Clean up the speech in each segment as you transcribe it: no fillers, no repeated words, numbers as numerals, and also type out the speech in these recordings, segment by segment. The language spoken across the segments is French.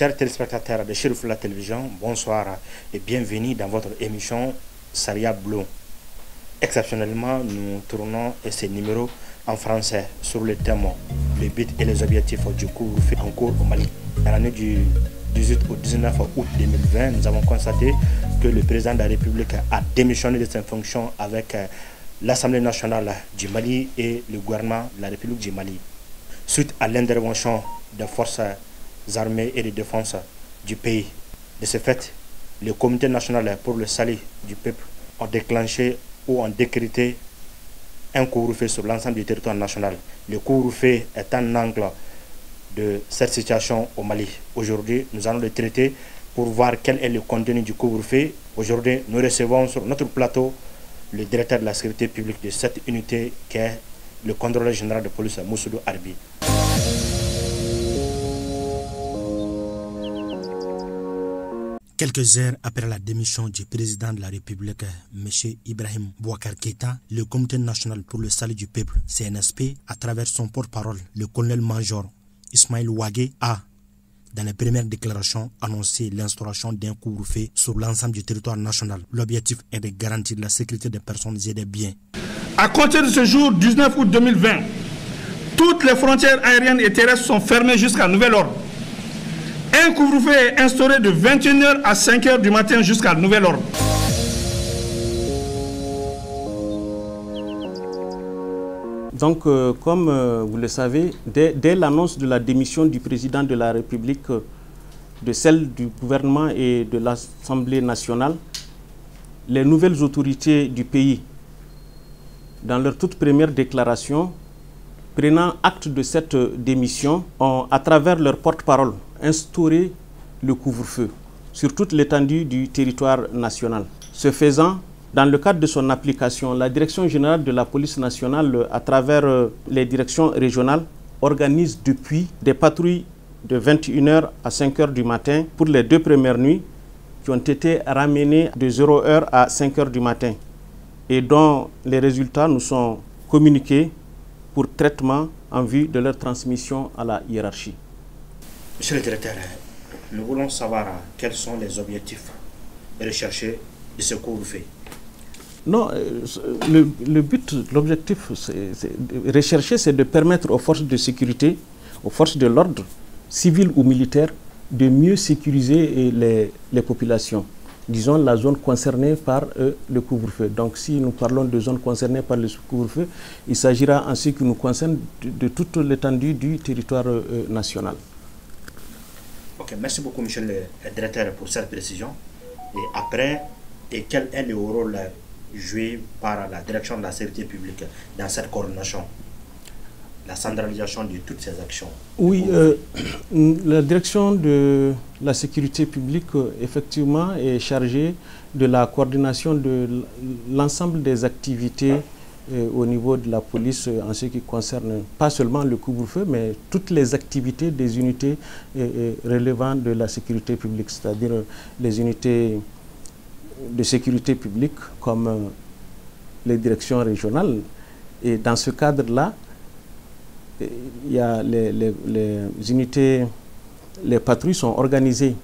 Chers téléspectateurs de Chérif la télévision, bonsoir et bienvenue dans votre émission Saria Bleu. Exceptionnellement, nous tournons ces numéros en français sur le thème les buts et les objectifs du couvre-feu en cours au Mali. Dans l'année du 18 au 19 août 2020, nous avons constaté que le président de la République a démissionné de ses fonctions avec l'Assemblée nationale du Mali et le gouvernement de la République du Mali. Suite à l'intervention des forces armées et de défense du pays. De ce fait, le Comité national pour le salut du peuple ont déclenché ou ont décrété un couvre-feu sur l'ensemble du territoire national. Le couvre-feu est un angle de cette situation au Mali. Aujourd'hui, nous allons le traiter pour voir quel est le contenu du couvre-feu. Aujourd'hui, nous recevons sur notre plateau le directeur de la sécurité publique de cette unité qui est le contrôleur général de police Moussoudou Arbi. Quelques heures après la démission du président de la République, M. Ibrahim Boubacar Keïta, le Comité national pour le salut du peuple, CNSP, à travers son porte-parole, le colonel-major Ismaël Ouagé, a, dans les premières déclarations, annoncé l'instauration d'un couvre-feu sur l'ensemble du territoire national. L'objectif est de garantir la sécurité des personnes et des biens. À compter de ce jour, 19 août 2020, toutes les frontières aériennes et terrestres sont fermées jusqu'à nouvel ordre. Un couvre-feu est instauré de 21h à 5h du matin jusqu'à nouvel ordre. Donc, comme vous le savez, dès l'annonce de la démission du président de la République, de celle du gouvernement et de l'Assemblée nationale, les nouvelles autorités du pays, dans leur toute première déclaration, prenant acte de cette démission, ont, à travers leur porte-parole, instauré le couvre-feu sur toute l'étendue du territoire national. Ce faisant, dans le cadre de son application, la Direction générale de la police nationale, à travers les directions régionales, organise depuis des patrouilles de 21h à 5h du matin pour les 2 premières nuits qui ont été ramenées de 0h à 5h du matin et dont les résultats nous sont communiqués pour traitement en vue de leur transmission à la hiérarchie. Monsieur le directeur, nous voulons savoir quels sont les objectifs recherchés de ce couvre-feu. Non, le but, l'objectif recherché, c'est de permettre aux forces de sécurité, aux forces de l'ordre, civiles ou militaires, de mieux sécuriser les populations. Disons la zone concernée par le couvre-feu. Donc si nous parlons de zones concernées par le couvre-feu, il s'agira en ce qui nous concerne de toute l'étendue du territoire national. Ok, merci beaucoup, monsieur le directeur, pour cette précision. Et après, quel est le rôle joué par la direction de la sécurité publique dans cette coordination, la centralisation de toutes ces actions? Oui, la direction de la sécurité publique, effectivement, est chargée de la coordination de l'ensemble des activités au niveau de la police en ce qui concerne pas seulement le couvre-feu, mais toutes les activités des unités relevant de la sécurité publique, c'est-à-dire les unités de sécurité publique comme les directions régionales. Et dans ce cadre-là, il y a les unités, les patrouilles sont organisées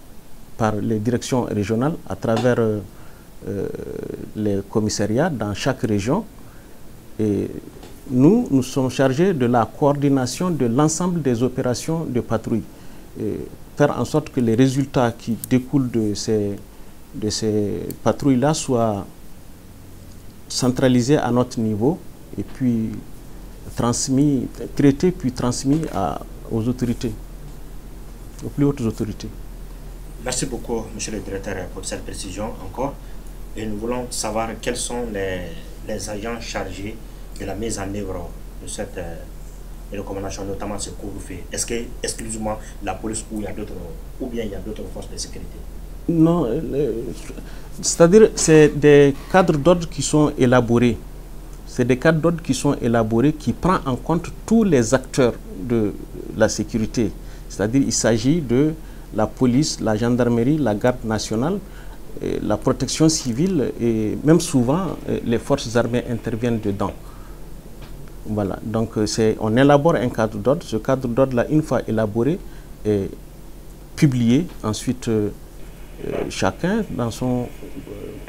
par les directions régionales à travers les commissariats dans chaque région. Et nous sommes chargés de la coordination de l'ensemble des opérations de patrouille. Et faire en sorte que les résultats qui découlent de ces patrouilles-là soient centralisés à notre niveau et puis transmis, traités puis transmis aux autorités, aux plus hautes autorités. Merci beaucoup, monsieur le directeur, pour cette précision encore. Et nous voulons savoir quels sont les agents chargés de la mise en œuvre de cette recommandation, notamment ce couvre-feu. Est-ce que exclusivement la police ou bien il y a d'autres forces de sécurité? Non, c'est-à-dire c'est des cadres d'ordre qui sont élaborés. C'est des cadres d'ordre qui sont élaborés, qui prennent en compte tous les acteurs de la sécurité. C'est-à-dire il s'agit de la police, la gendarmerie, la garde nationale, la protection civile et même souvent les forces armées interviennent dedans. Voilà, donc on élabore un cadre d'ordre. Ce cadre d'ordre-là, une fois élaboré, est publié. Ensuite, chacun dans son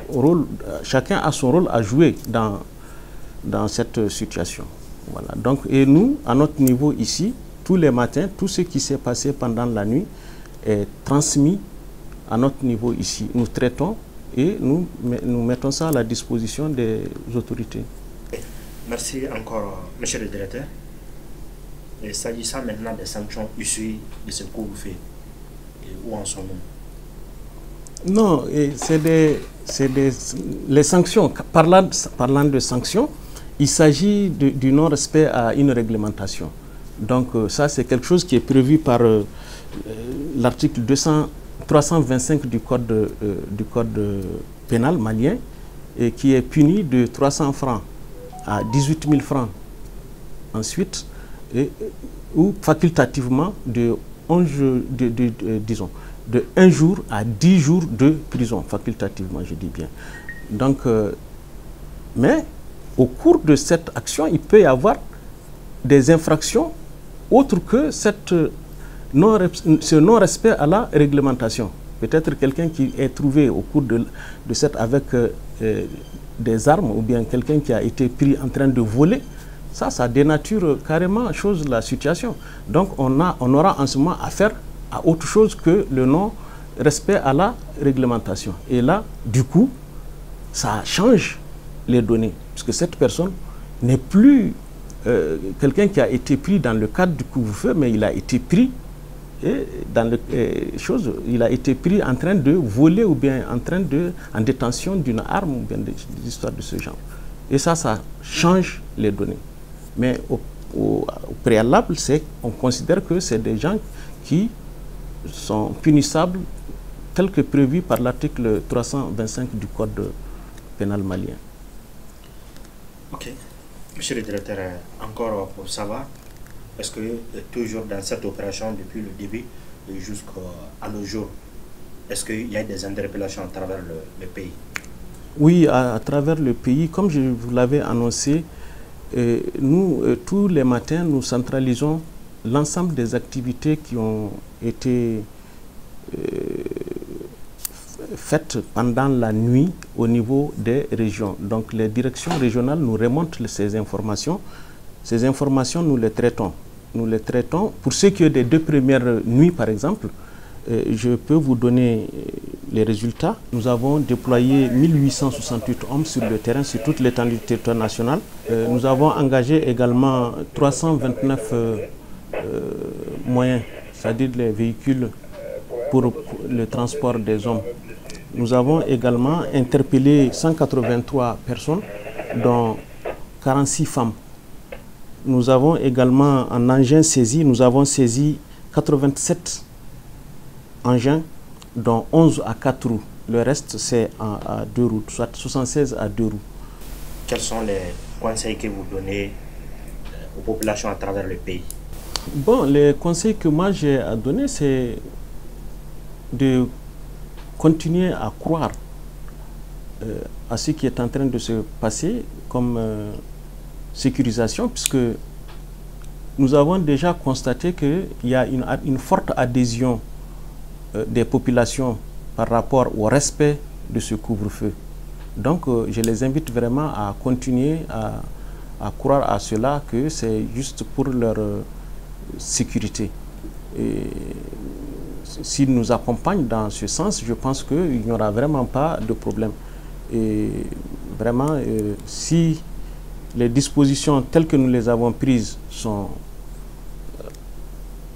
rôle, chacun a son rôle à jouer dans cette situation. Voilà. Donc, et nous, à notre niveau ici, tous les matins, tout ce qui s'est passé pendant la nuit est transmis à notre niveau ici. Nous traitons et nous mettons ça à la disposition des autorités. Merci encore, monsieur le directeur. Et s'agissant maintenant des sanctions issues de ce couvre-feu, où en sommes-nous? Non, les sanctions, parlant de sanctions, il s'agit du non-respect à une réglementation. Donc ça, c'est quelque chose qui est prévu par l'article 325 du code pénal malien et qui est puni de 300 francs à 18 000 francs ensuite, ou facultativement de 1 jour à 10 jours de prison, facultativement, je dis bien. Donc, mais au cours de cette action, il peut y avoir des infractions autres que ce non-respect à la réglementation. Peut-être quelqu'un qui est trouvé au cours de cette avec des armes, ou bien quelqu'un qui a été pris en train de voler, ça dénature carrément la situation. Donc on aura en ce moment affaire à autre chose que le non-respect à la réglementation. Et là, du coup, ça change les données, parce que cette personne n'est plus quelqu'un qui a été pris dans le cadre du couvre-feu, mais il a été pris il a été pris en train de voler ou bien en détention d'une arme ou bien des histoires de ce genre. Et ça change les données. Mais au préalable, on considère que c'est des gens qui sont punissables tel que prévu par l'article 325 du code pénal malien. Ok. Monsieur le directeur, encore pour savoir, est-ce que toujours dans cette opération, depuis le début jusqu'à nos jours, est-ce qu'il y a des interpellations à travers le pays? Oui, à travers le pays. Comme je vous l'avais annoncé, nous, tous les matins, nous centralisons l'ensemble des activités qui ont été faites pendant la nuit au niveau des régions. Donc les directions régionales nous remontent ces informations. Ces informations, nous les traitons. Nous les traitons. Pour ce qui est des 2 premières nuits, par exemple, je peux vous donner les résultats. Nous avons déployé 1868 hommes sur le terrain, sur toute l'étendue du territoire national. Nous avons engagé également 329 moyens, c'est-à-dire les véhicules pour le transport des hommes. Nous avons également interpellé 183 personnes, dont 46 femmes. Nous avons également en engins saisis, nous avons saisi 87 engins, dont 11 à 4 roues. Le reste, c'est à 2 roues, soit 76 à 2 roues. Quels sont les conseils que vous donnez aux populations à travers le pays? Bon, les conseils que moi j'ai à donner, c'est de continuer à croire à ce qui est en train de se passer comme sécurisation, puisque nous avons déjà constaté qu'il y a une forte adhésion des populations par rapport au respect de ce couvre-feu. Donc je les invite vraiment à continuer à croire à cela, que c'est juste pour leur sécurité. Et s'ils nous accompagnent dans ce sens, je pense qu'il n'y aura vraiment pas de problème. Et vraiment, si les dispositions telles que nous les avons prises sont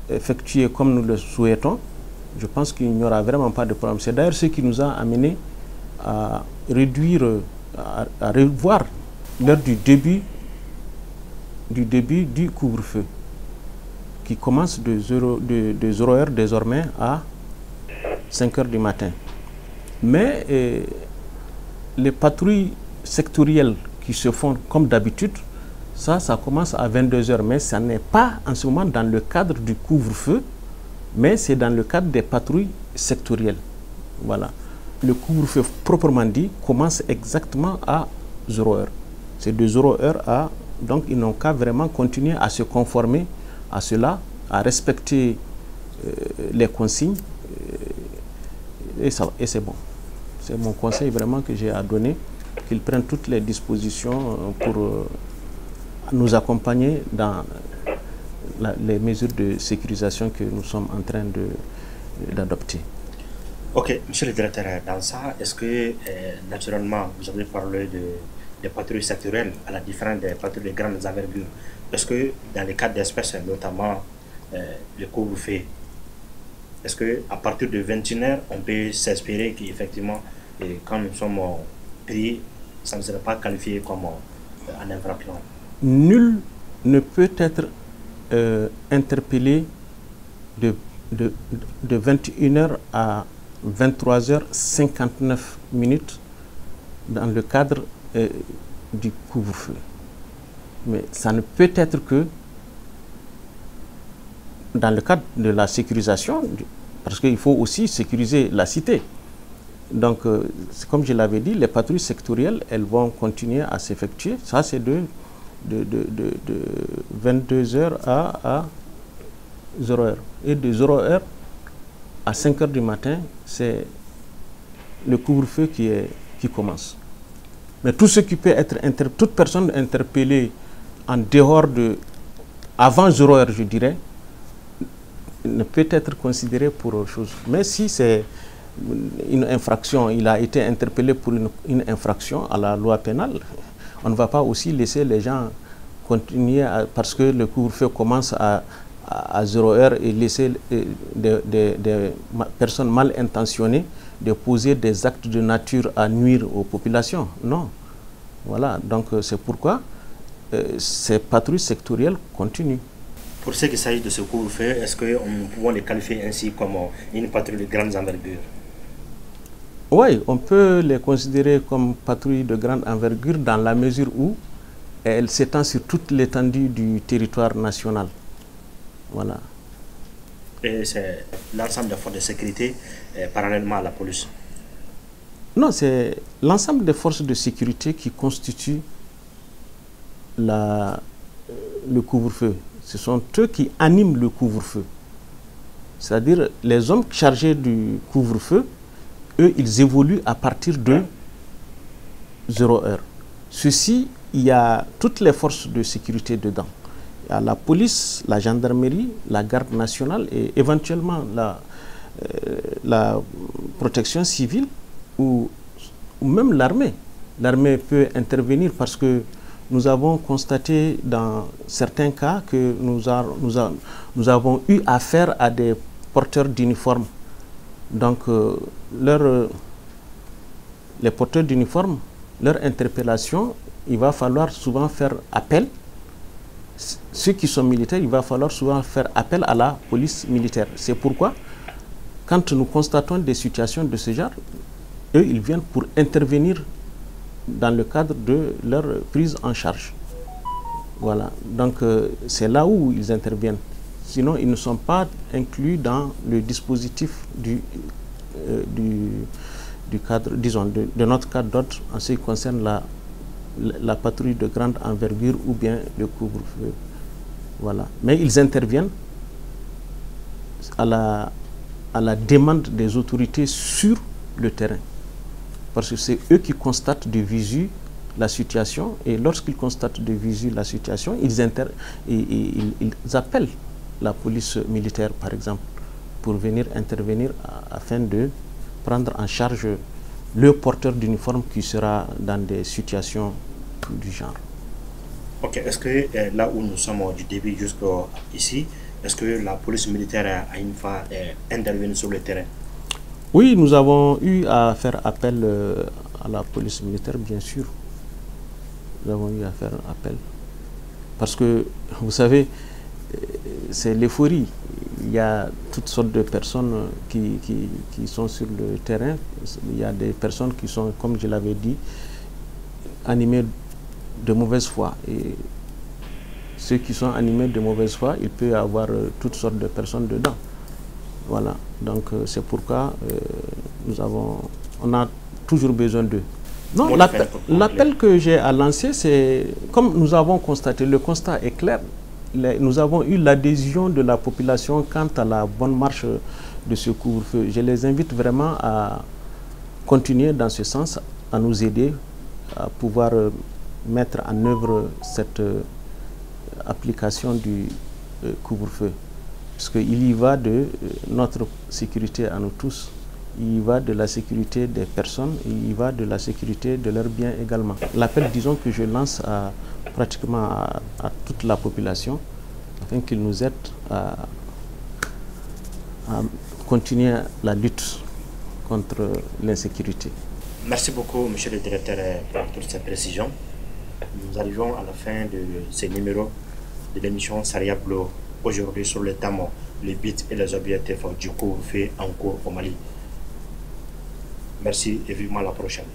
effectuées comme nous le souhaitons, je pense qu'il n'y aura vraiment pas de problème. C'est d'ailleurs ce qui nous a amené à réduire, à revoir l'heure du début du couvre-feu, qui commence de 0h désormais à 5h du matin. Mais les patrouilles sectorielles qui se font comme d'habitude, ça commence à 22h, mais ça n'est pas en ce moment dans le cadre du couvre-feu, mais c'est dans le cadre des patrouilles sectorielles. Voilà. Le couvre-feu proprement dit commence exactement à 0h. C'est de 0h à... Donc ils n'ont qu'à vraiment continuer à se conformer à cela, à respecter les consignes Et c'est bon. C'est mon conseil vraiment que j'ai à donner, qu'ils prennent toutes les dispositions pour nous accompagner dans les mesures de sécurisation que nous sommes en train d'adopter. Ok, monsieur le directeur, dans ça, est-ce que naturellement, vous avez parlé des patrouilles sectorielles à la différence des patrouilles de grandes envergures? Est-ce que dans les cas d'espèces, notamment le couvre-feu, est-ce qu'à partir de 21h, on peut s'espérer qu'effectivement, quand nous sommes pris, ça ne sera pas qualifié comme en infraction? Nul ne peut être interpellé de 21h à 23h59 dans le cadre du couvre-feu. Mais ça ne peut être que dans le cadre de la sécurisation, parce qu'il faut aussi sécuriser la cité. Donc, comme je l'avais dit, les patrouilles sectorielles, elles vont continuer à s'effectuer. Ça, c'est de 22h à 0h. Et de 0h à 5h du matin, c'est le couvre-feu qui commence. Mais tout ce qui peut être toute personne interpellée en dehors avant 0h, je dirais, ne peut être considéré pour autre chose. Mais si c'est une infraction, il a été interpellé pour une infraction à la loi pénale, on ne va pas aussi laisser les gens continuer parce que le couvre-feu commence à 0h et laisser des personnes mal intentionnées de poser des actes de nature à nuire aux populations. Non. Voilà, donc c'est pourquoi ces patrouilles sectorielles continuent. Pour ce qui s'agit de ce couvre-feu, est-ce que nous pouvons les qualifier ainsi comme une patrouille de grande envergure? Oui, on peut les considérer comme patrouilles de grande envergure dans la mesure où elles s'étendent sur toute l'étendue du territoire national. Voilà. Et c'est l'ensemble des forces de sécurité parallèlement à la police? Non, c'est l'ensemble des forces de sécurité qui constituent le couvre-feu. Ce sont eux qui animent le couvre-feu. C'est-à-dire les hommes chargés du couvre-feu, eux, ils évoluent à partir de 0h. Ceci, il y a toutes les forces de sécurité dedans. Il y a la police, la gendarmerie, la garde nationale et éventuellement la protection civile ou même l'armée. L'armée peut intervenir parce que nous avons constaté dans certains cas que nous avons eu affaire à des porteurs d'uniformes. Donc, les porteurs d'uniformes, leur interpellation, il va falloir souvent faire appel. Ceux qui sont militaires, il va falloir souvent faire appel à la police militaire. C'est pourquoi, quand nous constatons des situations de ce genre, eux, ils viennent pour intervenir dans le cadre de leur prise en charge. Voilà, donc c'est là où ils interviennent. Sinon, ils ne sont pas inclus dans le dispositif du cadre, disons, de notre cadre d'ordre en ce qui concerne la patrouille de grande envergure ou bien le couvre-feu. Voilà. Mais ils interviennent à la demande des autorités sur le terrain. Parce que c'est eux qui constatent de visu la situation et lorsqu'ils constatent de visu la situation, ils appellent la police militaire, par exemple, pour venir intervenir afin de prendre en charge le porteur d'uniforme qui sera dans des situations du genre. Ok, est-ce que là où nous sommes du début jusqu'ici, est-ce que la police militaire a une fois intervenu sur le terrain? Oui, nous avons eu à faire appel à la police militaire, bien sûr. Nous avons eu à faire appel. Parce que, vous savez, c'est l'euphorie. Il y a toutes sortes de personnes qui sont sur le terrain. Il y a des personnes qui sont, comme je l'avais dit, animées de mauvaise foi. Et ceux qui sont animés de mauvaise foi, il peut y avoir toutes sortes de personnes dedans. Voilà. Donc c'est pourquoi on a toujours besoin d'eux. Non, l'appel que j'ai à lancer, c'est, comme nous avons constaté, le constat est clair. Nous avons eu l'adhésion de la population quant à la bonne marche de ce couvre-feu. Je les invite vraiment à continuer dans ce sens, à nous aider à pouvoir mettre en œuvre cette application du couvre-feu. Parce qu'il y va de notre sécurité à nous tous, il y va de la sécurité des personnes, il y va de la sécurité de leurs biens également. L'appel, disons, que je lance pratiquement à toute la population, afin qu'ils nous aident à continuer la lutte contre l'insécurité. Merci beaucoup, monsieur le directeur, pour toutes ces précisions. Nous arrivons à la fin de ce numéro de l'émission Saria Blo, aujourd'hui sur le thème les buts et les objectifs du couvre-feu en cours au Mali. Merci et vivement à la prochaine.